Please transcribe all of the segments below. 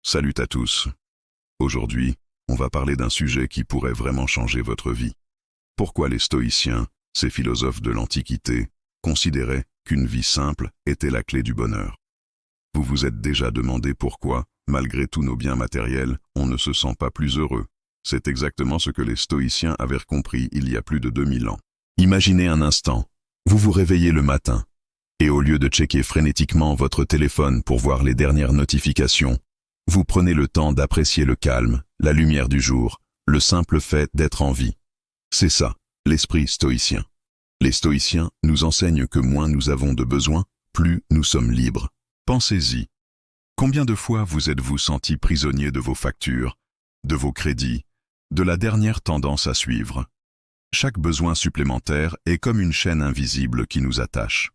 Salut à tous. Aujourd'hui, on va parler d'un sujet qui pourrait vraiment changer votre vie. Pourquoi les stoïciens, ces philosophes de l'Antiquité, considéraient qu'une vie simple était la clé du bonheur? Vous vous êtes déjà demandé pourquoi, malgré tous nos biens matériels, on ne se sent pas plus heureux. C'est exactement ce que les stoïciens avaient compris il y a plus de 2000 ans. Imaginez un instant, vous vous réveillez le matin, et au lieu de checker frénétiquement votre téléphone pour voir les dernières notifications, vous prenez le temps d'apprécier le calme, la lumière du jour, le simple fait d'être en vie. C'est ça, l'esprit stoïcien. Les stoïciens nous enseignent que moins nous avons de besoins, plus nous sommes libres. Pensez-y. Combien de fois vous êtes-vous senti prisonnier de vos factures, de vos crédits, de la dernière tendance à suivre? Chaque besoin supplémentaire est comme une chaîne invisible qui nous attache.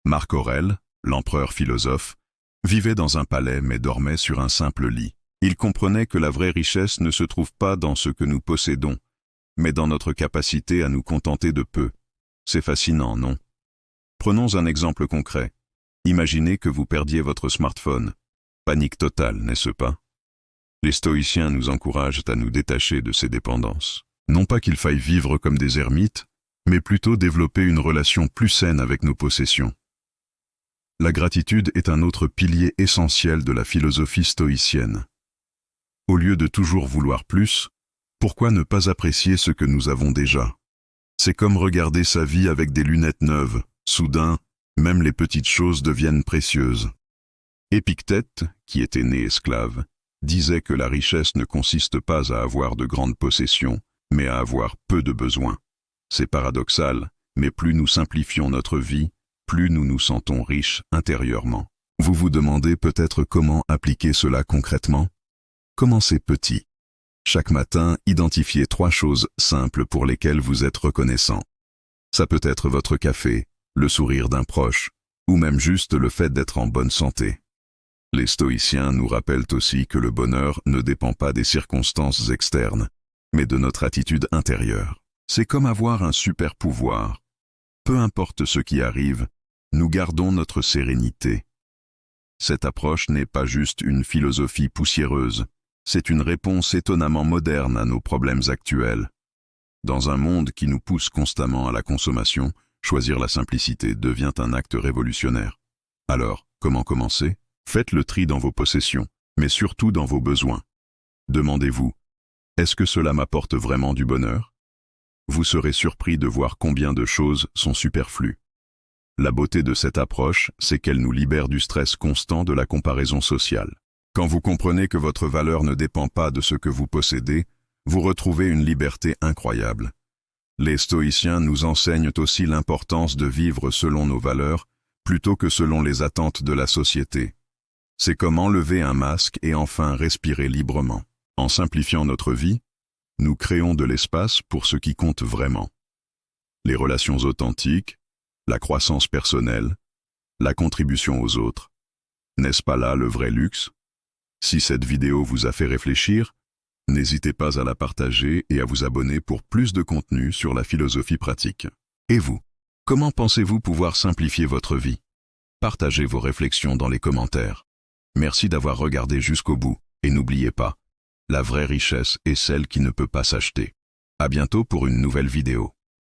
Marc Aurèle, l'empereur philosophe, vivait dans un palais mais dormait sur un simple lit. Il comprenait que la vraie richesse ne se trouve pas dans ce que nous possédons, mais dans notre capacité à nous contenter de peu. C'est fascinant, non? Prenons un exemple concret. Imaginez que vous perdiez votre smartphone. Panique totale, n'est-ce pas? Les stoïciens nous encouragent à nous détacher de ces dépendances. Non pas qu'il faille vivre comme des ermites, mais plutôt développer une relation plus saine avec nos possessions. La gratitude est un autre pilier essentiel de la philosophie stoïcienne. Au lieu de toujours vouloir plus, pourquoi ne pas apprécier ce que nous avons déjà? C'est comme regarder sa vie avec des lunettes neuves. Soudain, même les petites choses deviennent précieuses. Épictète, qui était né esclave, disait que la richesse ne consiste pas à avoir de grandes possessions, mais à avoir peu de besoins. C'est paradoxal, mais plus nous simplifions notre vie, plus nous nous sentons riches intérieurement. Vous vous demandez peut-être comment appliquer cela concrètement? Commencez petit. Chaque matin, identifiez 3 choses simples pour lesquelles vous êtes reconnaissant. Ça peut être votre café, le sourire d'un proche, ou même juste le fait d'être en bonne santé. Les stoïciens nous rappellent aussi que le bonheur ne dépend pas des circonstances externes, mais de notre attitude intérieure. C'est comme avoir un super pouvoir. Peu importe ce qui arrive, nous gardons notre sérénité. Cette approche n'est pas juste une philosophie poussiéreuse, c'est une réponse étonnamment moderne à nos problèmes actuels. Dans un monde qui nous pousse constamment à la consommation, choisir la simplicité devient un acte révolutionnaire. Alors, comment commencer? Faites le tri dans vos possessions, mais surtout dans vos besoins. Demandez-vous, est-ce que cela m'apporte vraiment du bonheur? Vous serez surpris de voir combien de choses sont superflues. La beauté de cette approche, c'est qu'elle nous libère du stress constant de la comparaison sociale. Quand vous comprenez que votre valeur ne dépend pas de ce que vous possédez, vous retrouvez une liberté incroyable. Les stoïciens nous enseignent aussi l'importance de vivre selon nos valeurs, plutôt que selon les attentes de la société. C'est comme enlever un masque et enfin respirer librement. En simplifiant notre vie, nous créons de l'espace pour ce qui compte vraiment. Les relations authentiques, la croissance personnelle, la contribution aux autres. N'est-ce pas là le vrai luxe? Si cette vidéo vous a fait réfléchir, n'hésitez pas à la partager et à vous abonner pour plus de contenu sur la philosophie pratique. Et vous, comment pensez-vous pouvoir simplifier votre vie? Partagez vos réflexions dans les commentaires. Merci d'avoir regardé jusqu'au bout, et n'oubliez pas, la vraie richesse est celle qui ne peut pas s'acheter. À bientôt pour une nouvelle vidéo.